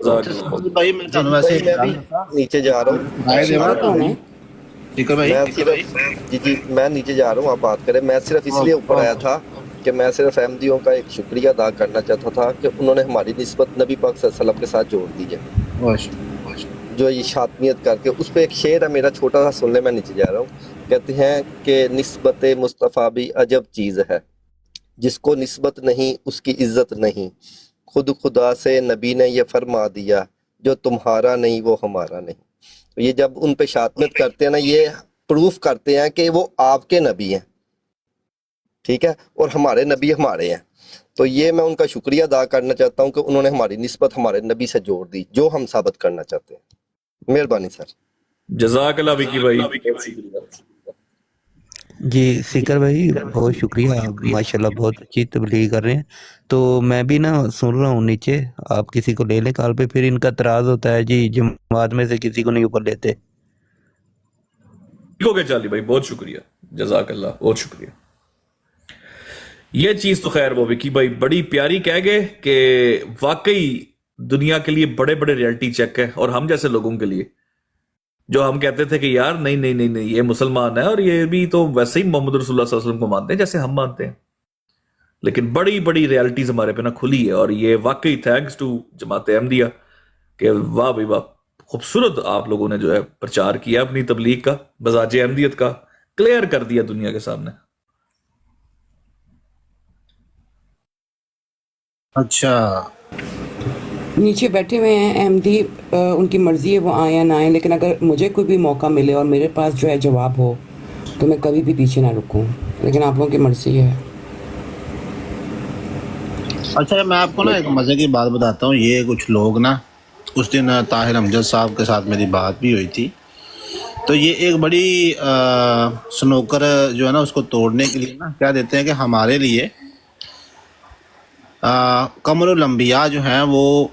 جزاک اچھا اللہ۔ سعود بھائی میں جی تمہیں جی ویسے بھائی ہی میں بھی ڈالنا تھا نیچے جا رہا ہوں رائے دیوا شیکر کون ہے؟ ٹھیک ہے بھائی میں صرف جی جی میں نیچے جا رہا ہوں، آپ بات کریں۔ میں صرف اس لیے اوپر آیا تھا کہ میں صرف احمدیوں کا ایک شکریہ ادا کرنا چاہتا تھا کہ انہوں نے ہماری نسبت نبی پاک صلی اللہ علیہ وسلم کے ساتھ جوڑ دی ہے، جو یہ شاطمیت کر کے۔ اس پہ ایک شعر ہے میرا چھوٹا سا، سن لیں، میں نیچے جا رہا ہوں۔ کہتے ہیں کہ نسبت مصطفیٰ بھی عجب چیز ہے، جس کو نسبت نہیں اس کی عزت نہیں، خود خدا سے نبی نے یہ فرما دیا، جو تمہارا نہیں وہ ہمارا نہیں۔ تو یہ جب ان پہ شاطمت کرتے ہیں نا، یہ پروف کرتے ہیں کہ وہ آپ کے نبی ہیں، ٹھیک ہے، اور ہمارے نبی ہمارے ہیں۔ تو یہ میں ان کا شکریہ ادا کرنا چاہتا ہوں کہ انہوں نے ہماری نسبت ہمارے نبی سے جوڑ دی، جو ہم ثابت کرنا چاہتے ہیں۔ مہربانی سر۔ جزاک اللہ وکی بھائی، بہت شکریہ۔ جی سکر بھائی بہت شکریہ، آپ ماشاءاللہ بہت اچھی تبلیغ کر رہے ہیں۔ تو میں بھی نا سن رہا ہوں نیچے، آپ کسی کو لے لیں کال پہ، پھر ان کا اعتراض ہوتا ہے جی جماعت میں سے کسی کو نہیں اوپر لیتے۔ ٹھیک ہو گیا چالی بھائی، بہت شکریہ، جزاک اللہ، بہت شکریہ۔ یہ چیز تو خیر وہ وکی بھائی بڑی پیاری کہہ گئے کہ واقعی دنیا کے لیے بڑے بڑے ریئلٹی چیک ہے، اور ہم جیسے لوگوں کے لیے جو ہم کہتے تھے کہ یار نہیں نہیں نہیں نہیں، یہ مسلمان ہے اور یہ بھی تو ویسے ہی محمد رسول اللہ صلی اللہ علیہ وسلم کو مانتے ہیں جیسے ہم مانتے ہیں، لیکن بڑی بڑی ریالٹیز ہمارے پہ نا کھلی ہے۔ اور یہ واقعی تھینکس ٹو جماعت احمدیہ کہ واہ بھائی واہ، خوبصورت آپ لوگوں نے جو ہے پرچار کیا اپنی تبلیغ کا، مزاج احمدیت کا کلیئر کر دیا دنیا کے سامنے۔ اچھا نیچے بیٹھے ہوئے ہیں احمدی، ان کی مرضی ہے وہ آئیں یا نہ آئیں، لیکن اگر مجھے کوئی بھی موقع ملے اور میرے پاس جو ہے جواب ہو تو میں کبھی بھی پیچھے نہ رکوں، لیکن آپ لوگوں کی مرضی ہے۔ اچھا میں آپ کو نا ایک مزے کی بات بتاتا ہوں۔ یہ کچھ لوگ نا، اس دن طاہر امجد صاحب کے ساتھ میری بات بھی ہوئی تھی، تو یہ ایک بڑی سنوکر جو ہے نا اس کو توڑنے کے لیے نا کیا دیتے ہیں کہ ہمارے لیے قمر الانبیاء جو ہیں وہ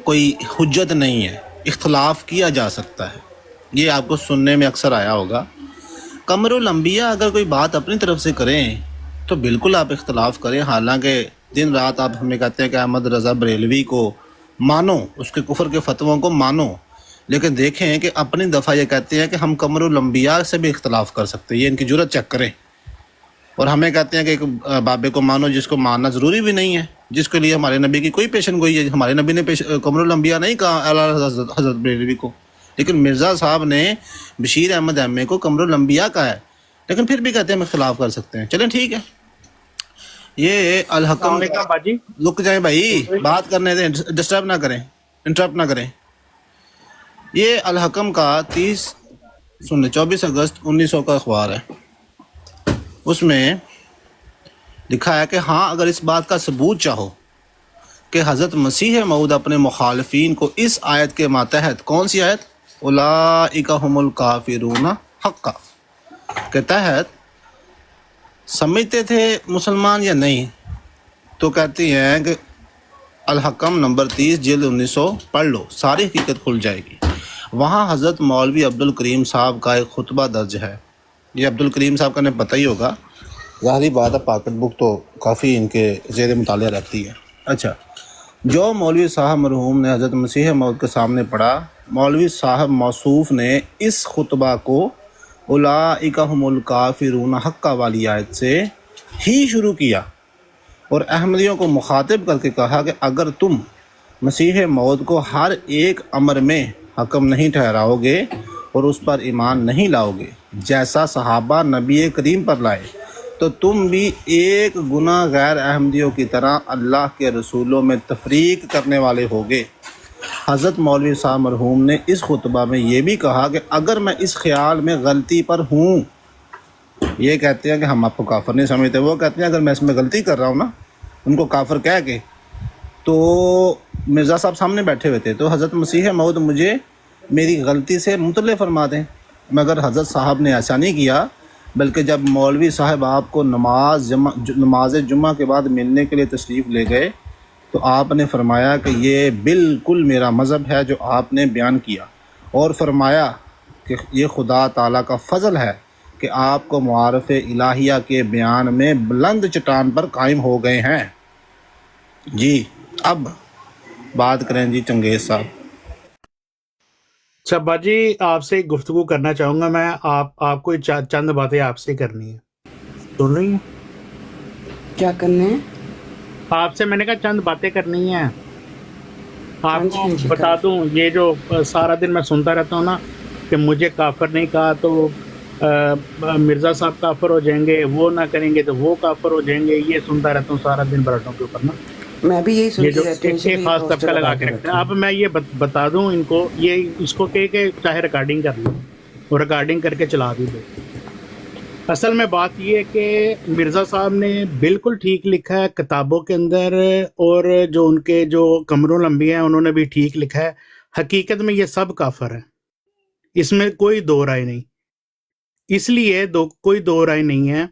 کوئی حجت نہیں ہے، اختلاف کیا جا سکتا ہے۔ یہ آپ کو سننے میں اکثر آیا ہوگا۔ قمر الانبیاء اگر کوئی بات اپنی طرف سے کریں تو بالکل آپ اختلاف کریں، حالانکہ دن رات آپ ہمیں کہتے ہیں کہ احمد رضا بریلوی کو مانو، اس کے کفر کے فتووں کو مانو، لیکن دیکھیں کہ اپنی دفعہ یہ کہتے ہیں کہ ہم قمر الانبیاء سے بھی اختلاف کر سکتے ہیں۔ یہ ان کی جرت چیک کریں۔ اور ہمیں کہتے ہیں کہ ایک بابے کو مانو جس کو ماننا ضروری بھی نہیں ہے، جس کے لیے ہمارے نبی کی کوئی پیشن گوئی ہے۔ ہمارے نبی نے قمر الانبیاء نہیں کہا اعلیٰ حضرت بریلوی کو، لیکن مرزا صاحب نے بشیر احمد احمد کو قمر الانبیاء کہا ہے، لیکن پھر بھی کہتے ہیں ہم اختلاف کر سکتے ہیں۔ چلیں ٹھیک ہے۔ یہ الحکم، رک جائیں بھائی، بات کرنے دیں، ڈسٹرب نہ کریں، انٹرپٹ نہ کریں۔ یہ الحکم کا 24 اگست 1900 کا اخبار ہے، اس میں لکھا ہے کہ ہاں اگر اس بات کا ثبوت چاہو کہ حضرت مسیح موعود اپنے مخالفین کو اس آیت کے ماتحت، کون سی آیت؟ اولئک هم الکافرون حقا کے تحت سمجھتے تھے مسلمان یا نہیں، تو کہتی ہیں کہ الحکم نمبر 30 جلد 1900 پڑھ لو، ساری حقیقت کھل جائے گی۔ وہاں حضرت مولوی عبدالکریم صاحب کا ایک خطبہ درج ہے۔ یہ عبدالکریم صاحب کا انہیں پتہ ہی ہوگا، ظاہری بات ہے، پاکٹ بک تو کافی ان کے زیر مطالعہ رکھتی ہے۔ اچھا، جو مولوی صاحب مرحوم نے حضرت مسیح موعود کے سامنے پڑھا، مولوی صاحب موصوف نے اس خطبہ کو اولئک هم الکافرون حقا والی آیت سے ہی شروع کیا، اور احمدیوں کو مخاطب کر کے کہا کہ اگر تم مسیح موعود کو ہر ایک امر میں حکم نہیں ٹھہراؤ گے اور اس پر ایمان نہیں لاؤ گے جیسا صحابہ نبی کریم پر لائے، تو تم بھی ایک گناہ غیر احمدیوں کی طرح اللہ کے رسولوں میں تفریق کرنے والے ہوگے۔ حضرت مولوی صاحب مرحوم نے اس خطبہ میں یہ بھی کہا کہ اگر میں اس خیال میں غلطی پر ہوں، یہ کہتے ہیں کہ ہم آپ کو کافر نہیں سمجھتے، وہ کہتے ہیں اگر میں اس میں غلطی کر رہا ہوں نا، ان کو کافر کہہ کے، تو مرزا صاحب سامنے بیٹھے ہوئے تھے، تو حضرت مسیح موعود مجھے میری غلطی سے مطلع فرما دیں، مگر حضرت صاحب نے ایسا نہیں کیا، بلکہ جب مولوی صاحب آپ کو نماز جمعہ کے بعد ملنے کے لیے تشریف لے گئے تو آپ نے فرمایا کہ یہ بالکل میرا مذہب ہے جو آپ نے بیان کیا، اور فرمایا کہ یہ خدا تعالیٰ کا فضل ہے کہ آپ کو معارف الہیہ کے بیان میں بلند چٹان پر قائم ہو گئے ہیں۔ جی اب بات کریں جی چنگیز صاحب۔ اچھا باجی، آپ سے ایک گفتگو کرنا چاہوں گا میں، آپ کو چند باتیں آپ سے کرنی ہیں، سن رہی ہیں؟ کیا کرنے ہیں؟ آپ سے میں نے کہا چند باتیں کرنی ہیں۔ ہاں آپ جی کو ہاں جی بتا دوں، یہ جو سارا دن میں سنتا رہتا ہوں نا کہ مجھے کافر نہیں کہا تو مرزا صاحب کافر ہو جائیں گے، وہ نہ کریں گے تو وہ کافر ہو جائیں گے، یہ سنتا رہتا ہوں سارا دن براٹوں کے اوپر نا، میں بھی یہی یہ سنتی جو رہتی ہوں، اسی ایک لیے خاص پوسٹر طبقہ لگا لگا کے کے رکھتے رکھا ہیں۔ ہے۔ اب میں یہ بتا دوں ان کو، یہ اس کو کہ چاہے ریکارڈنگ کر لو، وہ ریکارڈنگ کر کے چلا بھی دو۔ اصل میں بات یہ ہے کہ مرزا صاحب نے بالکل ٹھیک لکھا ہے کتابوں کے اندر، اور جو ان کے جو قمر الانبیاء ہیں انہوں نے بھی ٹھیک لکھا ہے۔ حقیقت میں یہ سب کافر ہیں، اس میں کوئی دو رائے نہیں۔ اس لیے کوئی دو رائے نہیں ہے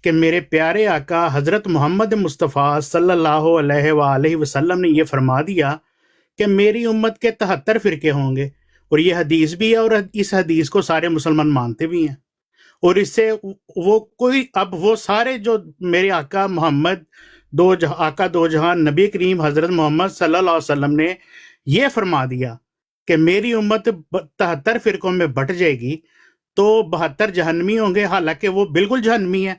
کہ میرے پیارے آقا حضرت محمد مصطفیٰ صلی اللہ علیہ وآلہ وسلم نے یہ فرما دیا کہ میری امت کے 73 فرقے ہوں گے، اور یہ حدیث بھی ہے، اور اس حدیث کو سارے مسلمان مانتے بھی ہیں۔ اور اس سے وہ کوئی، اب وہ سارے جو میرے آقا محمد آقا دو جہان نبی کریم حضرت محمد صلی اللہ علیہ وسلم نے یہ فرما دیا کہ میری امت 73 فرقوں میں بٹ جائے گی، تو 72 جہنمی ہوں گے، حالانکہ وہ بالکل جہنمی ہے۔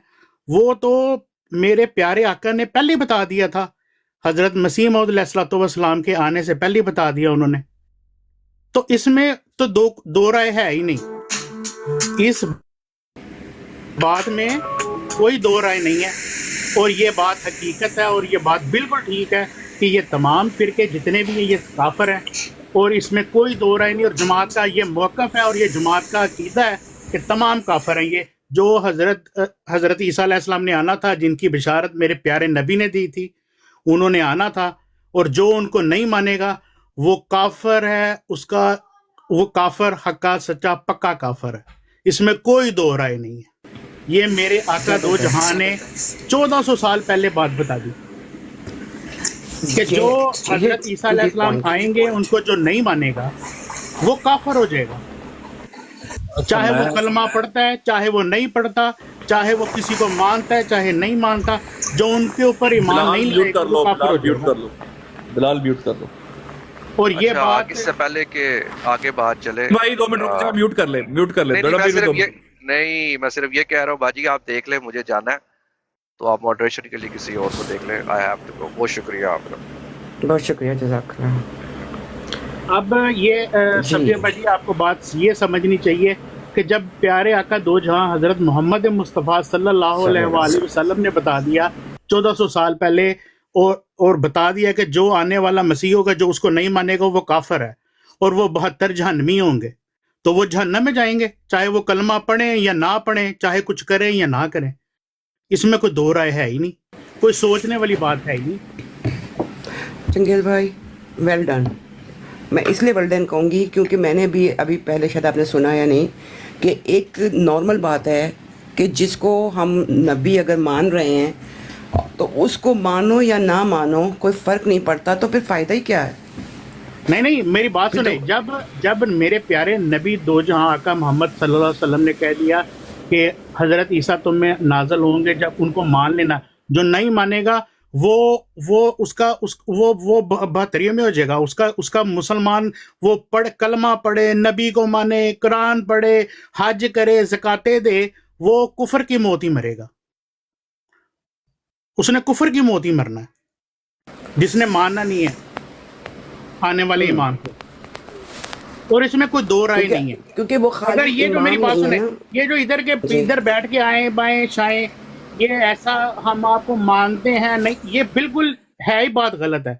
وہ تو میرے پیارے آقا نے پہلے ہی بتا دیا تھا، حضرت مسیح موعود علیہ الصلوۃ والسلام کے آنے سے پہلے ہی بتا دیا انہوں نے۔ تو اس میں تو دو رائے ہے ہی نہیں، اس بات میں کوئی دو رائے نہیں ہے، اور یہ بات حقیقت ہے، اور یہ بات بالکل ٹھیک ہے کہ یہ تمام فرقے جتنے بھی ہیں یہ کافر ہیں، اور اس میں کوئی دو رائے نہیں۔ اور جماعت کا یہ موقف ہے اور یہ جماعت کا عقیدہ ہے کہ تمام کافر ہیں۔ یہ جو حضرت عیسیٰ علیہ السلام نے آنا تھا، جن کی بشارت میرے پیارے نبی نے دی تھی، انہوں نے آنا تھا، اور جو ان کو نہیں مانے گا وہ کافر ہے، وہ کافر حقا سچا پکا کافر ہے، اس میں کوئی دو رائے نہیں ہے۔ یہ میرے آقا دو جہاں نے 1400 سال پہلے بات بتا دی کہ جو حضرت عیسیٰ علیہ السلام آئیں گے ان کو جو نہیں مانے گا وہ کافر ہو جائے گا، چاہے وہ کلمہ پڑھتا ہے، چاہے وہ نہیں پڑھتا، چاہے وہ کسی کو مانتا ہے، چاہے نہیں مانتا، جو ان کے اوپر ایمان بلال نہیں میوٹ لائے گا کر وہ لو، کافر ہو بلال جائے میوٹ گا۔ کر لو، بلال میوٹ کر لو۔ اور یہ اچھا بات آگے سے پہلے کہ آگے بات چلے، بھائی 2 منٹ رک جا، میوٹ کر لے نہیں بیٹا، میں میرے صرف 2 یہ منٹ۔ نہیں میں صرف یہ کہہ رہا ہوں باجی آپ دیکھ لیں، مجھے جانا ہے تو آپ ماڈریشن کے لیے کسی اور کو دیکھ لیں، آئی ہیو ٹو گو۔ بہت شکریہ آپ کا۔ بہت شکریہ، جزاک اللہ۔ اب یہ سبزی بھاجی آپ کو بات یہ سمجھنی چاہیے کہ جب پیارے آقا دو جہاں حضرت محمد مصطفیٰ صلی اللہ علیہ وآلہ وسلم نے بتا دیا 1400 سال پہلے، اور بتا دیا کہ جو آنے والا مسیح ہوگا جو اس کو نہیں مانے گا وہ کافر ہے، اور وہ 72 جہنمی ہوں گے، تو وہ جہنم میں جائیں گے، چاہے وہ کلمہ پڑھیں یا نہ پڑھیں، چاہے کچھ کریں یا نہ کریں۔ اس میں کوئی دو رائے ہے ہی نہیں، کوئی سوچنے والی بات ہے ہی نہیں۔ چنگیز بھائی ویل ڈن۔ میں اس لیے ویل ڈن کہوں گی کیونکہ میں نے بھی ابھی پہلے شاید آپ نے سنا یا نہیں کہ ایک نارمل بات ہے کہ جس کو ہم نبی اگر مان رہے ہیں تو اس کو مانو یا نہ مانو کوئی فرق نہیں پڑتا، تو پھر فائدہ ہی کیا ہے؟ نہیں میری بات سنیں، جب میرے پیارے نبی دو جہاں آقا محمد صلی اللہ علیہ وسلم نے کہہ دیا کہ حضرت عیسیٰ تم میں نازل ہوں گے، جب ان کو مان لینا، جو نہیں مانے گا وہ 72 میں ہو جائے گا، اس کا مسلمان وہ کلمہ پڑھے، نبی کو مانے، قرآن پڑھے، حج کرے، زکاتیں دے، وہ کفر کی موت ہی مرے گا، اس نے کفر کی موت ہی مرنا ہے، جس نے ماننا نہیں ہے آنے والے ایمان کو۔ اور اس میں کوئی دو رائے نہیں ہے، کیونکہ وہ اگر خالی یہ جو میری ایمان بات نہیں سنیں، ہے نا۔ یہ جو ادھر بیٹھ کے آئیں بائیں شائیں، یہ ایسا ہم آپ کو مانتے ہیں نہیں، یہ بالکل ہے ہی بات غلط ہے۔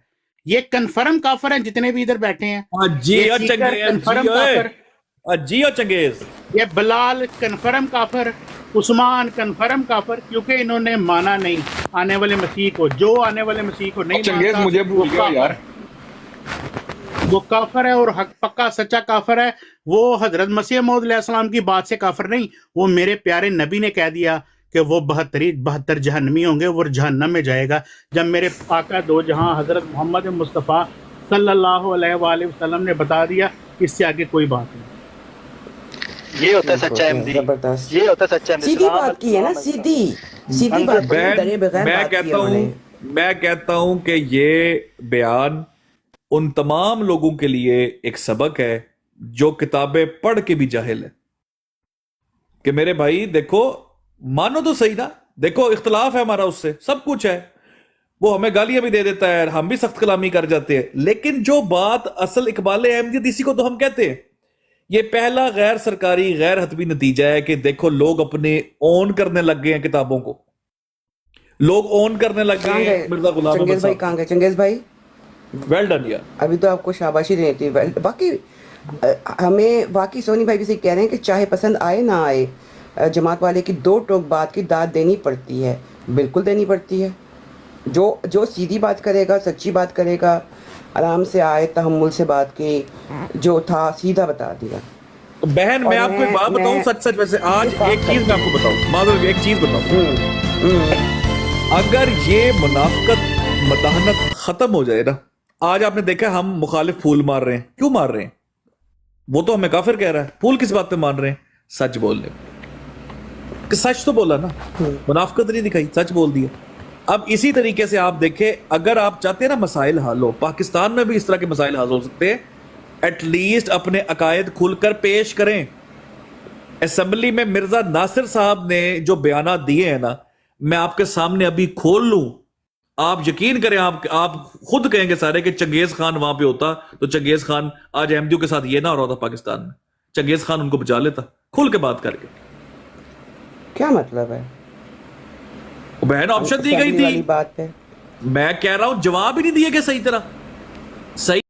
یہ کنفرم کافر ہیں جتنے بھی ادھر بیٹھے ہیں، جی یہ او سیکر چنگیز، کنفرم کافر، جی او چنگیز، یہ بلال کنفرم کافر، عثمان کنفرم کافر، کیونکہ انہوں نے مانا نہیں آنے والے مسیح کو۔ جو آنے والے مسیح کو نہیں چنگیز مانتا مجھے وہ بھول گیا یار، وہ کافر ہے، اور حق پکا سچا کافر ہے۔ وہ حضرت مسیح موعود علیہ السلام کی بات سے کافر نہیں، وہ میرے پیارے نبی نے کہہ دیا کہ وہ 72 جہنمی ہوں گے، وہ جہنم میں جائے گا۔ جب میرے آقا دو جہاں حضرت محمد مصطفیٰ صلی اللہ علیہ وآلہ وسلم نے بتا دیا، اس سے آگے کوئی بات نہیں۔ یہ ہوتا ہے سچا احمدی، زبردست یہ ہوتا ہے سچا احمدی. سیدھی بات کی ہے نا، سیدھی بات کی ہے، ڈرے بغیر میں بات کی ہے کہتا انہوں ہوں نے. میں کہتا ہوں کہ یہ بیان ان تمام لوگوں کے لیے ایک سبق ہے جو کتابیں پڑھ کے بھی جاہل ہے، کہ میرے بھائی دیکھو، مانو تو صحیح نا، دیکھو اختلاف ہے ہمارا اس سے، سب کچھ ہے، وہ ہمیں گالیاں بھی دے دیتا ہے، ہم بھی سخت کلامی کر جاتے ہیں، لیکن جو بات اصل اقبال احمدیت، اسی کو تو ہم کہتے ہیں. یہ پہلا غیر سرکاری غیر حتمی نتیجہ ہے کہ دیکھو لوگ اپنے اون کرنے لگ گئے ہیں کتابوں کو، لوگ اون کرنے لگ کہاں گئے ہیں گئے مرزا غلام احمد چنگیز بھائی، صاحب. کہاں گئے چنگیز بھائی؟ ویل ڈن یار. ابھی تو آپ کو شاباشی دینی تھی. باقی ہمیں واقعی سونی بھائی بھی سے کہہ رہے ہیں کہ چاہے پسند آئے نہ آئے، جماعت والے کی دو ٹوک بات کی داد دینی پڑتی ہے، بالکل دینی پڑتی ہے. جو سیدھی بات کرے گا، سچی بات کرے گا، آرام سے آئے، تحمل سے بات کی، جو تھا سیدھا بتا دیا. بہن میں آپ کو ایک بات بتاؤں، سچ سچ ویسے آج ایک چیز میں آپ کو بتاؤں، معذرت ایک چیز بتاؤں، اگر یہ منافقت مداحنت ختم ہو جائے نا، آج آپ نے دیکھا ہم مخالف پھول مار رہے ہیں، کیوں مار رہے ہیں؟ وہ تو ہمیں کافر کہہ رہا ہے، پھول کس بات پہ مار رہے ہیں؟ سچ بولنے کہ سچ تو بولا نا، منافقت نہیں دکھائی، سچ بول دیا. اب اسی طریقے سے آپ دیکھیں، اگر آپ چاہتے ہیں نا مسائل حل ہو، پاکستان میں بھی اس طرح کے مسائل حل ہو سکتے ہیں، ایٹ لیسٹ اپنے عقائد کھل کر پیش کریں. اسمبلی میں مرزا ناصر صاحب نے جو بیانات دیے ہیں نا، میں آپ کے سامنے ابھی کھول لوں، آپ یقین کریں، آپ خود کہیں گے سارے کہ چنگیز خان وہاں پہ ہوتا تو چنگیز خان آج احمدیوں کے ساتھ یہ نہ ہو رہا تھا پاکستان میں، چنگیز خان ان کو بچا لیتا کھل کے بات کر کے. کیا مطلب ہے؟ بہن آپشن دی گئی والی تھی، بات پہ میں کہہ رہا ہوں جواب ہی نہیں دیے گئے صحیح طرح. صحیح